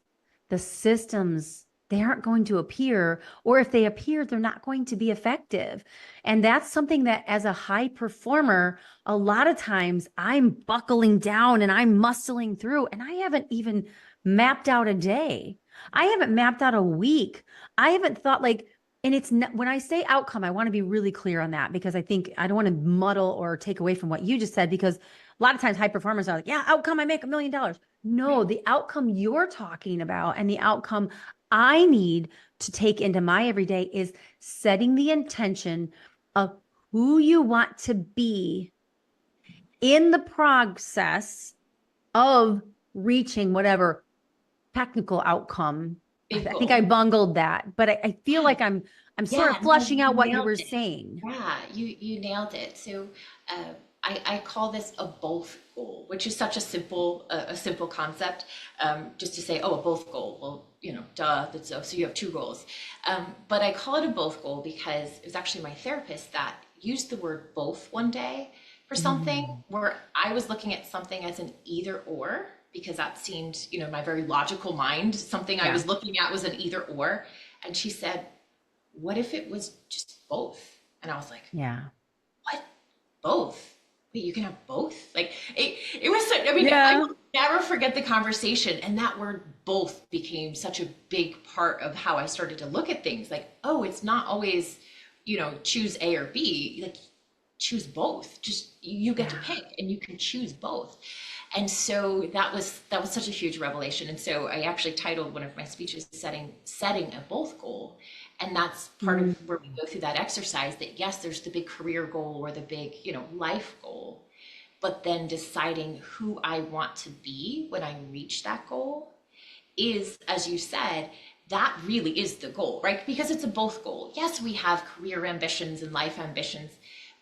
A: the systems, they aren't going to appear, or if they appear, they're not going to be effective. And that's something that as a high performer, a lot of times I'm buckling down and I'm muscling through, and I haven't even mapped out a day. I haven't mapped out a week. I haven't thought like, and it's not, when I say outcome, I want to be really clear on that, because I think I don't want to muddle or take away from what you just said, because a lot of times high performers are like, yeah, outcome, I make $1 million. No,
B: Right.
A: the outcome you're talking about and the outcome I need to take into my everyday is setting the intention of who you want to be in the process of reaching whatever technical outcome.
B: Big
A: I think I
B: goal.
A: bungled that, but I feel
B: Yeah.
A: like I'm sort
B: Yeah,
A: of
B: no,
A: flushing out
B: you
A: what you
B: nailed
A: were
B: it.
A: saying.
B: Yeah, you nailed it. So I call this a both goal, which is such a simple concept. Just to say, oh, a both goal. Well, duh. That's so you have two goals. But I call it a both goal because it was actually my therapist that used the word both one day for something
A: Mm,
B: where I was looking at something as an either or, because that seemed, my very logical mind, something I
A: yeah,
B: was looking at was an either or. And she said, what if it was just both? And I was like,
A: yeah,
B: what? Both? Wait, you can have both? Like it was so, I mean, I
A: yeah,
B: will never forget the conversation. And that word both became such a big part of how I started to look at things. Like, oh, it's not always, choose A or B. Like, choose both. Just you get to
A: yeah.
B: pick and you can choose both. And so that was such a huge revelation. And so I actually titled one of my speeches setting a both goal. And that's part of
A: Mm,
B: where we go through that exercise, that yes, there's the big career goal or the big, life goal, but then deciding who I want to be when I reach that goal is, as you said, that really is the goal, right? Because it's a both goal. Yes, we have career ambitions and life ambitions,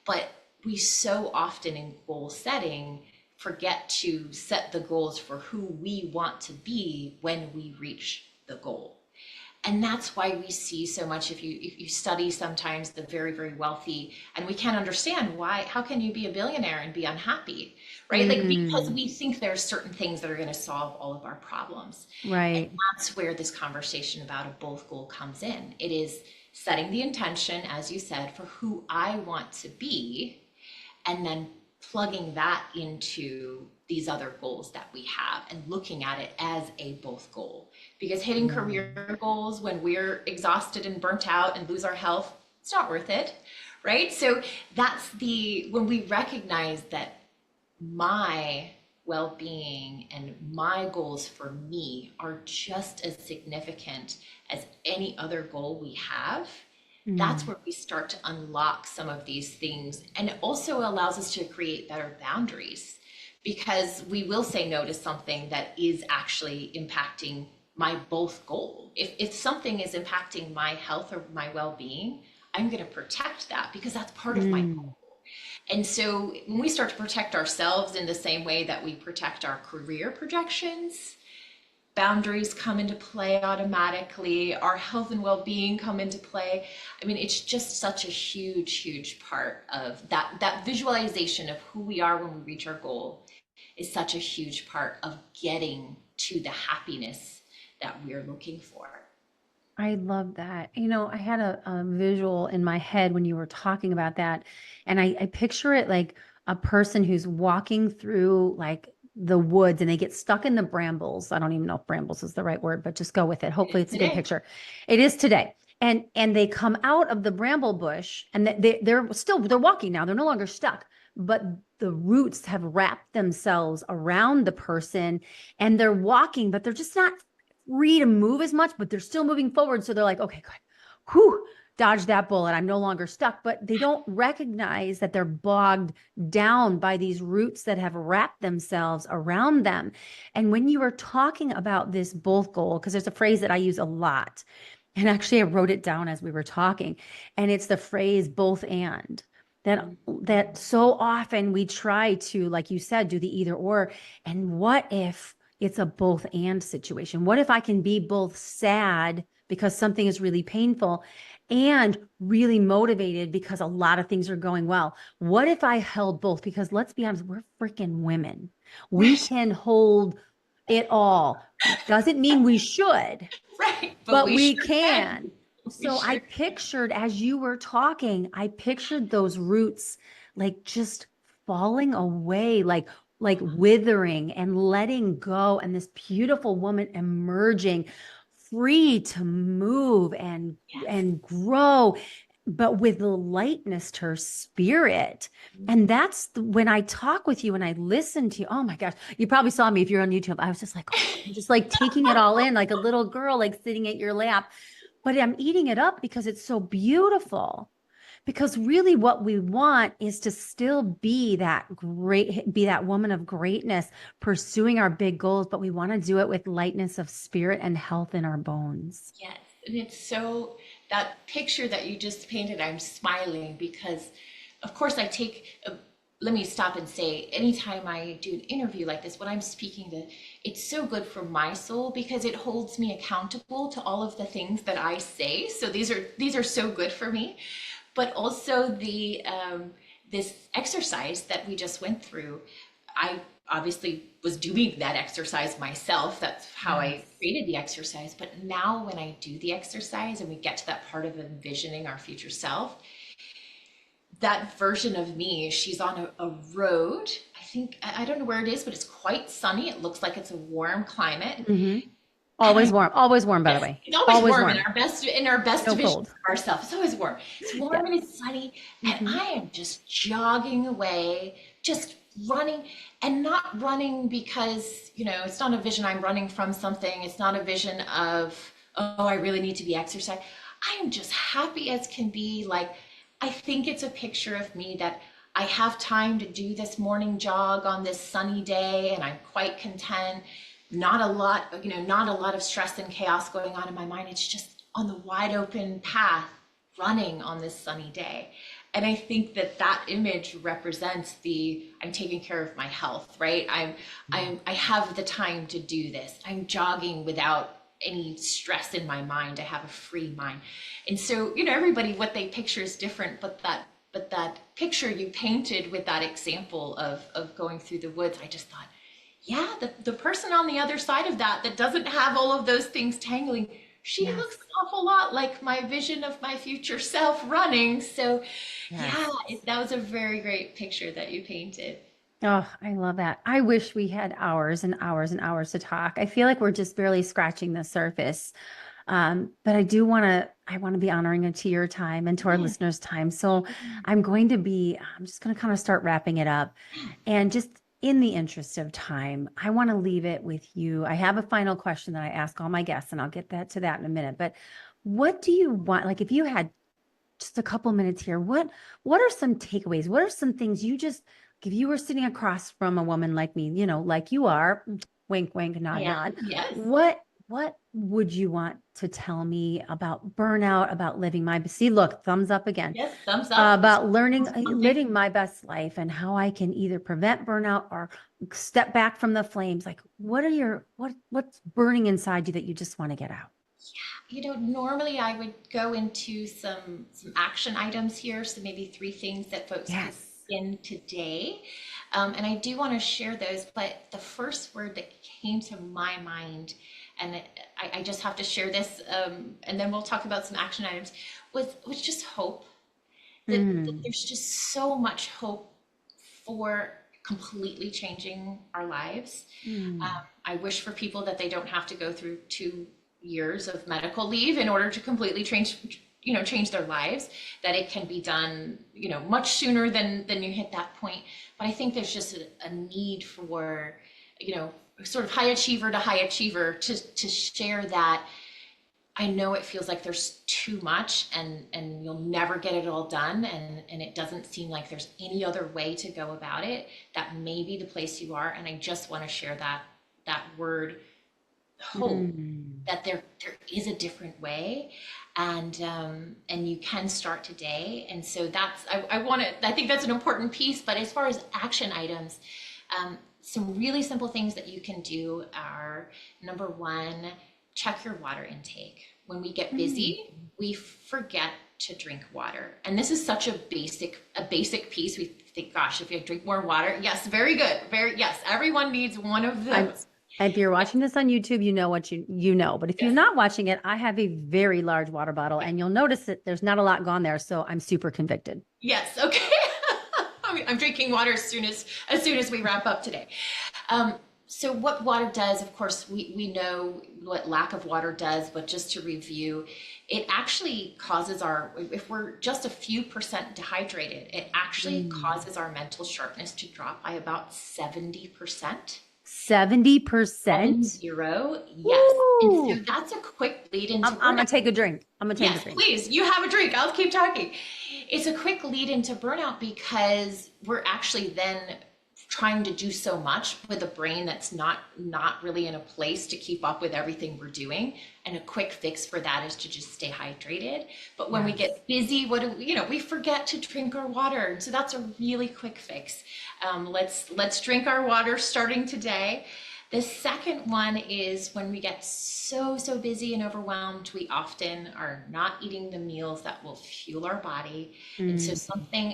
B: but we so often in goal setting forget to set the goals for who we want to be when we reach the goal. And that's why we see so much, if you study sometimes the very, very wealthy, and we can't understand why, how can you be a billionaire and be unhappy, right? Like, because
A: mm,
B: we think there's certain things that are going to solve all of our problems. And
A: right.
B: that's where this conversation about a both goal comes in. It is setting the intention, as you said, for who I want to be, and then plugging that into these other goals that we have and looking at it as a both goal. Because hitting
A: Yeah.
B: career goals when we're exhausted and burnt out and lose our health, it's not worth it, right? So that's when we recognize that my well-being and my goals for me are just as significant as any other goal we have. That's
A: Mm,
B: where we start to unlock some of these things, and it also allows us to create better boundaries, because we will say no to something that is actually impacting my both goal. If something is impacting my health or my well-being, I'm going to protect that because that's part of my
A: mm,
B: goal. And so when we start to protect ourselves in the same way that we protect our career projections, boundaries come into play automatically, our health and well-being come into play. I mean, it's just such a huge part of that visualization of who we are when we reach our goal is such a huge part of getting to the happiness that we're looking for.
A: I love that. I had a visual in my head when you were talking about that, and I picture it like a person who's walking through like the woods and they get stuck in the brambles. I don't even know if brambles is the right word, but just go with it. Hopefully it's a good
B: Today.
A: picture. It is today. And they come out of the bramble bush and they're walking now. They're no longer stuck, but the roots have wrapped themselves around the person and they're walking, but they're just not free to move as much, but they're still moving forward. So they're like, okay, good. Whew, dodge that bullet. I'm no longer stuck. But they don't recognize that they're bogged down by these roots that have wrapped themselves around them. And when you were talking about this both goal, because there's a phrase that I use a lot, and actually I wrote it down as we were talking, and it's the phrase both and. That so often we try to, like you said, do the either or. And what if it's a both and situation? What if I can be both sad because something is really painful and really motivated because a lot of things are going well? What if I held both? Because let's be honest, we're freaking women. We
B: Right.
A: can hold it all. Doesn't mean we should,
B: Right. But
A: but
B: we
A: we
B: sure can.
A: can.
B: We
A: So I
B: sure
A: pictured as you were talking, I pictured those roots like just falling away, like withering and letting go, and this beautiful woman emerging free to move
B: Yes.
A: and grow, but with the lightness to her spirit. And that's when I talk with you and I listen to you. Oh my gosh, you probably saw me if you're on YouTube. I was just like, oh, I'm just like taking it all in like a little girl, like sitting at your lap, but I'm eating it up because it's so beautiful. Because really, what we want is to still be be that woman of greatness, pursuing our big goals, but we want to do it with lightness of spirit and health in our bones.
B: Yes, and it's so that picture that you just painted, I'm smiling because, of course, let me stop and say, anytime I do an interview like this, when I'm speaking to, it's so good for my soul because it holds me accountable to all of the things that I say. So these are so good for me, but also the this exercise that we just went through. I obviously was doing that exercise myself. That's how I
A: Yes.
B: created the exercise. But now when I do the exercise and we get to that part of envisioning our future self, that version of me, she's on a road. I think, I don't know where it is, but it's quite sunny. It looks like it's a warm climate.
A: Hmm.
B: And
A: Always warm. Always warm, by the
B: yes,
A: way.
B: it's always
A: Always
B: warm
A: warm.
B: in our best
A: No
B: vision
A: cold.
B: of ourselves. It's always warm. It's
A: Yeah.
B: warm and it's sunny, and
A: Hmm.
B: I am just jogging away, just running, and not running because, it's not a vision I'm running from something. It's not a vision of, oh, I really need to be exercised. I am just happy as can be. Like, I think it's a picture of me that I have time to do this morning jog on this sunny day, and I'm quite content. Not a lot of stress and chaos going on in my mind. It's just on the wide open path, running on this sunny day. And I think that image represents I'm taking care of my health, right? I have the time to do this. I'm jogging without any stress in my mind. I have a free mind. And so, everybody, what they picture is different, but that picture you painted with that example of going through the woods, I just thought, yeah, the person on the other side of that doesn't have all of those things tangling, she looks
A: Yes.
B: an awful lot like my vision of my future self running. So yeah,
A: Yes.
B: that was a very great picture that you painted.
A: Oh, I love that. I wish we had hours and hours and hours to talk. I feel like we're just barely scratching the surface. But I want to be honoring it to your time and to our
B: Yeah.
A: listeners' time. So I'm just going to kind of start wrapping it up. And just in the interest of time, I want to leave it with you. I have a final question that I ask all my guests, and I'll get to that in a minute. But what do you want? Like, if you had just a couple minutes here, what are some takeaways? What are some things you just, if you were sitting across from a woman like me, like you are, wink, wink,
B: I
A: nod,
B: am,
A: nod,
B: yes.
A: what what would you want to tell me about burnout, about living my, see, look, thumbs up again,
B: Yes, thumbs up.
A: about learning,
B: Something.
A: living my best life and how I can either prevent burnout or step back from the flames? Like, what are your, what's burning inside you that you just want to get out?
B: Normally I would go into some action items here, so maybe three things that folks can
A: Yes.
B: begin today. And I do want to share those, but the first word that came to my mind, and I just have to share this, and then we'll talk about some action items, was just hope. That
A: Mm,
B: there's just so much hope for completely changing our lives.
A: mm,
B: I wish for people that they don't have to go through 2 years of medical leave in order to completely change their lives, that it can be done, much sooner than you hit that point. But I think there's just a need for, sort of high achiever to high achiever to share that. I know it feels like there's too much and you'll never get it all done, and it doesn't seem like there's any other way to go about it. That may be the place you are, and I just want to share that word hope,
A: mm.
B: that there is a different way, and you can start today. And so that's I think that's an important piece. But as far as action items, some really simple things that you can do are: number one, check your water intake. When we get
A: Mm.
B: busy, we forget to drink water. And this is such a basic piece. We think, gosh, if you drink more water, yes, very good. Yes, everyone needs one of
A: I'm,
B: those.
A: if you're watching this on YouTube, you know what you know. But if you're
B: Yes,
A: not watching it, I have a very large water bottle,
B: yes,
A: and you'll notice that there's not a lot gone there. So I'm super convicted.
B: yes. Okay. I'm drinking water as soon as we wrap up today. Um, so what water does, of course, we know what lack of water does, but just to review, it actually causes if we're just a few percent dehydrated, it actually
A: Mm.
B: causes our mental sharpness to drop by about 70%.
A: 70%.
B: 70, yes. And so
A: Woo!
B: that's a quick lead into
A: I'm gonna
B: burnout.
A: take a drink. I'm gonna take a
B: Yes,
A: drink.
B: please. You have a drink. I'll keep talking. It's a quick lead into burnout because we're actually then trying to do so much with a brain that's not really in a place to keep up with everything we're doing. And a quick fix for that is to just stay hydrated. But when we
A: Yes.
B: get busy, what do we forget to drink our water. So that's a really quick fix. Let's drink our water starting today. The second one is when we get so busy and overwhelmed, we often are not eating the meals that will fuel our body. And so
A: Mm.
B: something,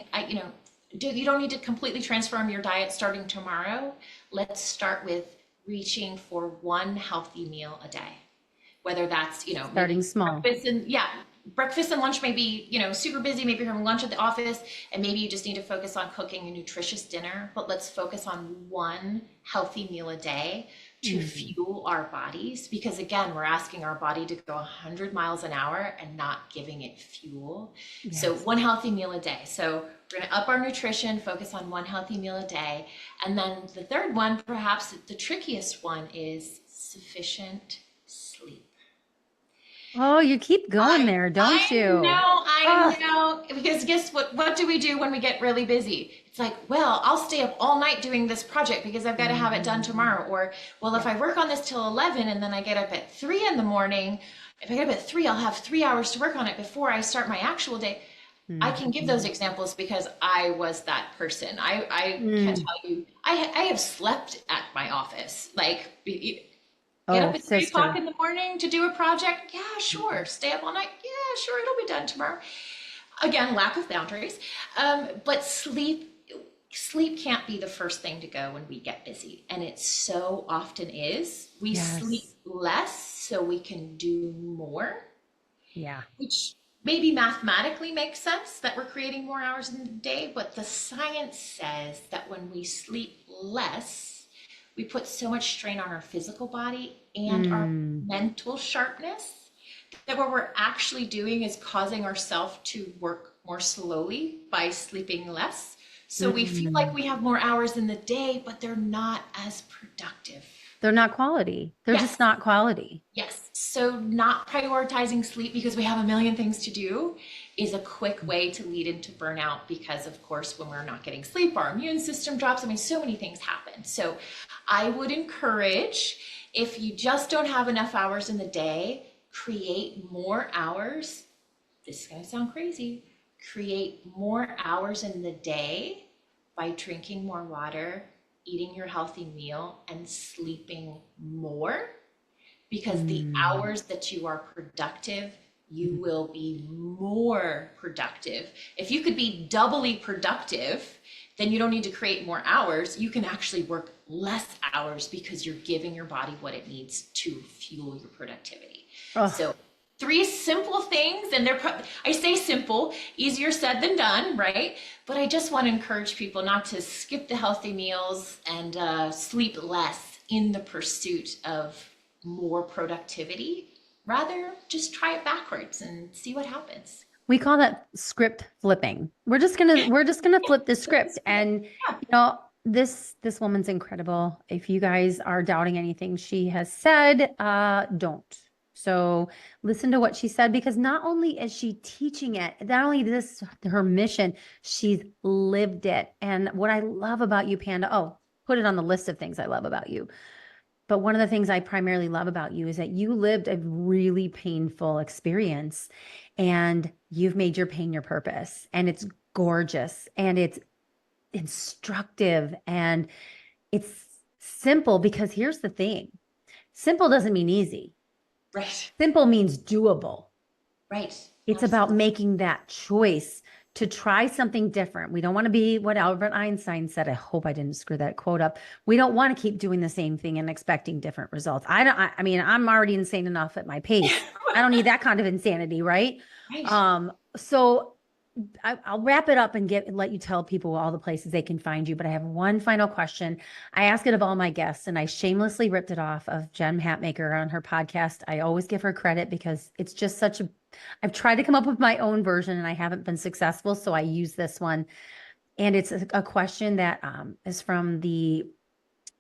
B: you don't need to completely transform your diet starting tomorrow. Let's start with reaching for one healthy meal a day. Whether that's, maybe
A: Starting small.
B: breakfast and lunch may be, super busy. Maybe you're having lunch at the office and maybe you just need to focus on cooking a nutritious dinner, but let's focus on one healthy meal a day to
A: Mm.
B: fuel our bodies. Because again, we're asking our body to go 100 miles an hour and not giving it fuel. So
A: Yes.
B: one healthy meal a day. So we're going to up our nutrition, focus on one healthy meal a day. And then the third one, perhaps the trickiest one, is sufficient sleep.
A: Oh, you keep going there, don't you?
B: I
A: Oh,
B: know. Because guess what? What do we do when we get really busy? It's like, well, I'll stay up all night doing this project because I've got to have it done
A: mhm.
B: tomorrow. Or, well, if
A: Yep.
B: I work on this till 11 and then I get up at 3 in the morning, if I get up at 3, I'll have 3 hours to work on it before I start my actual day. I can give those
A: Mhm.
B: examples because I was that person. I can
A: Mm.
B: tell you, I have slept at my office. Like, get
A: Oh,
B: up at 3 o'clock
A: sister.
B: in the morning to do a project? Yeah, sure. Stay up all night? Yeah, sure. It'll be done tomorrow. Again, lack of boundaries. But sleep can't be the first thing to go when we get busy, and it so often is. We sleep
A: Yes.
B: less so we can do more,
A: Yeah.
B: which maybe mathematically makes sense that we're creating more hours in the day, but the science says that when we sleep less, we put so much strain on our physical body and our
A: Mm.
B: mental sharpness that what we're actually doing is causing ourselves to work more slowly by sleeping less. So we feel like
A: Mm.
B: we have more hours in the day, but they're not as productive.
A: They're not quality. They're just
B: Yes.
A: not quality.
B: Yes. So not prioritizing sleep because we have a million things to do is a quick way to lead into burnout because, of course, when we're not getting sleep, our immune system drops. I mean, so many things happen. So I would encourage, if you just don't have enough hours in the day, create more hours. This is going to sound crazy. Create more hours in the day by drinking more water, eating your healthy meal, and sleeping more, because the hours that you are productive, you will be more productive. If you could be doubly productive, then you don't need to create more hours. You can actually work less hours because you're giving your body what it needs to fuel your productivity.
A: Oh,
B: So three simple things, and I say simple, easier said than done, right? But I just want to encourage people not to skip the healthy meals and sleep less in the pursuit of more productivity. Rather, just try it backwards and see what happens.
A: we call that script flipping. We're just gonna flip the script. And
B: Yeah.
A: this woman's incredible. If you guys are doubting anything she has said, don't. So listen to what she said, because not only is she teaching it, not only this her mission, she's lived it. And what I love about you, Panda, put it on the list of things I love about you. But one of the things I primarily love about you is that you lived a really painful experience and you've made your pain your purpose. And it's gorgeous and it's instructive and it's simple, because here's the thing: simple doesn't mean easy.
B: Right.
A: Simple means doable.
B: Right.
A: It's about
B: Absolutely.
A: making that choice to try something different. We don't want to be what Albert Einstein said. I hope I didn't screw that quote up. We don't want to keep doing the same thing and expecting different results. I mean, I'm already insane enough at my pace. I don't need that kind of insanity, right?
B: Right.
A: So I'll wrap it up and let you tell people all the places they can find you. But I have one final question. I ask it of all my guests, and I shamelessly ripped it off of Jen Hatmaker on her podcast. I always give her credit because it's just such a. I've tried to come up with my own version and I haven't been successful, so I use this one. And it's a question that is from the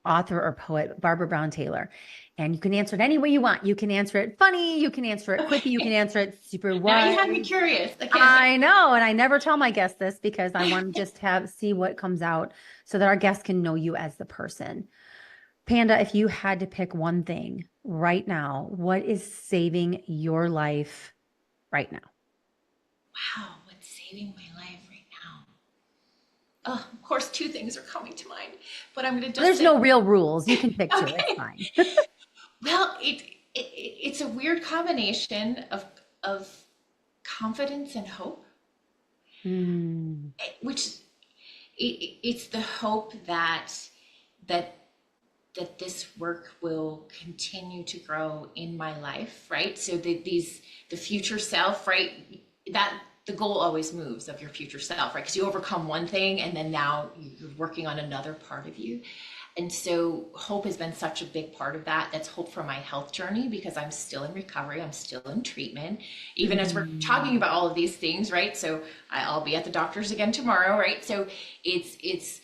A: author or poet Barbara Brown Taylor. And you can answer it any way you want. You can answer it funny, you can answer it quippy, you can
B: Okay.
A: answer it super
B: Now you
A: wise.
B: have me curious. I can't wait.
A: I know, and I never tell my guests this because I want to just see what comes out so that our guests can know you as the person. Panda, if you had to pick one thing right now, what is saving your life right now?
B: Wow, what's saving my life right now? Oh, of course, two things are coming to mind, but I'm going to just
A: There's
B: say,
A: no real rules. You can pick two. It's
B: okay.
A: fine.
B: Well, it's a weird combination of confidence and hope,
A: Mm,
B: which it's the hope that that this work will continue to grow in my life, right? So the future self, right? That the goal always moves of your future self, right? Because you overcome one thing and then now you're working on another part of you. And so hope has been such a big part of that. That's hope for my health journey because I'm still in recovery. I'm still in treatment, even as we're talking
A: mm,
B: about all of these things, right? So I'll be at the doctor's again tomorrow, right? So it's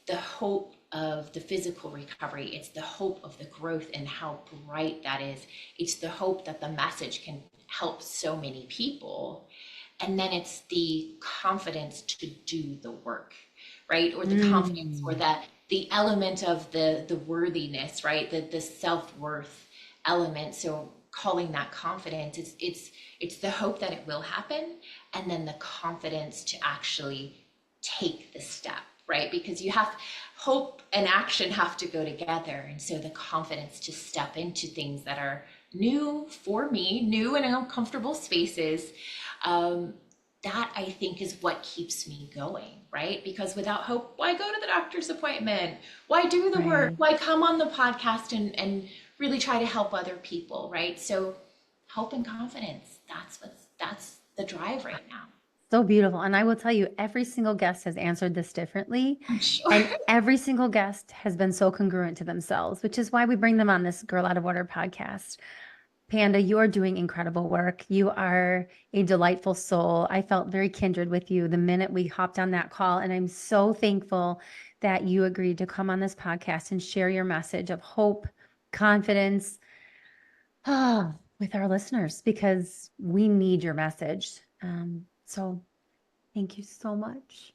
B: the hope of the physical recovery. It's the hope of the growth and how bright that is. It's the hope that the message can help so many people. And then it's the confidence to do the work, right? Or the confidence or
A: mm.
B: that the element of the worthiness, right? The self-worth element. So calling that confidence, it's the hope that it will happen, and then the confidence to actually take the step, right? Because you have hope and action have to go together. And so the confidence to step into things that are new for me, new and uncomfortable spaces, that I think is what keeps me going, right? Because without hope, why go to the doctor's appointment? Why do the work?
A: Right.
B: Why come on the podcast and really try to help other people, right? So hope and confidence, that's the drive right now.
A: So beautiful. And I will tell you, every single guest has answered this differently.
B: I'm sure.
A: And every single guest has been so congruent to themselves, which is why we bring them on this Girl Out of Water podcast. Panda, you are doing incredible work. You are a delightful soul. I felt very kindred with you the minute we hopped on that call. And I'm so thankful that you agreed to come on this podcast and share your message of hope, confidence, with our listeners, because we need your message. So thank you so much.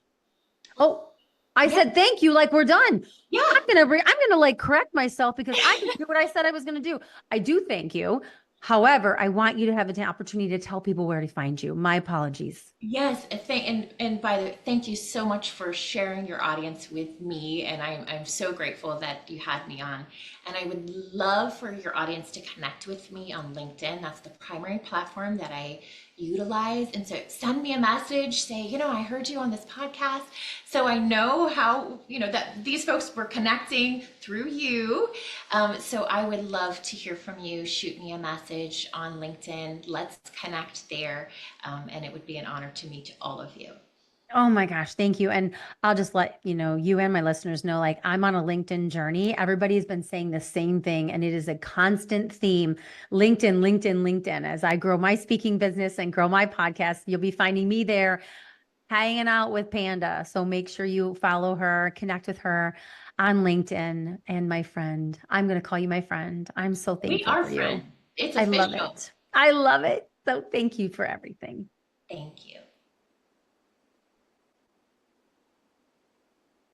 A: Oh, I
B: Yeah,
A: said thank you like we're done.
B: yeah.
A: I'm gonna like correct myself because I didn't do what I said I was gonna do. I do thank you. However, I want you to have an opportunity to tell people where to find you. My apologies.
B: Yes, and by the way, thank you so much for sharing your audience with me, and I'm so grateful that you had me on. And I would love for your audience to connect with me on LinkedIn. That's the primary platform that I utilize. And so send me a message, say, I heard you on this podcast, so I know how, that these folks were connecting through you. So I would love to hear from you. Shoot me a message on LinkedIn. Let's connect there. And it would be an honor to meet all of you.
A: Oh my gosh, thank you. And I'll just let you and my listeners know, like I'm on a LinkedIn journey. Everybody's been saying the same thing, and it is a constant theme. LinkedIn, LinkedIn, LinkedIn. As I grow my speaking business and grow my podcast, you'll be finding me there hanging out with Panda. So make sure you follow her, connect with her on LinkedIn. And my friend, I'm going to call you my friend. I'm so
B: We
A: thankful
B: are
A: for you.
B: friends. It's
A: I love
B: official.
A: it. I love it. So thank you for everything.
B: Thank you.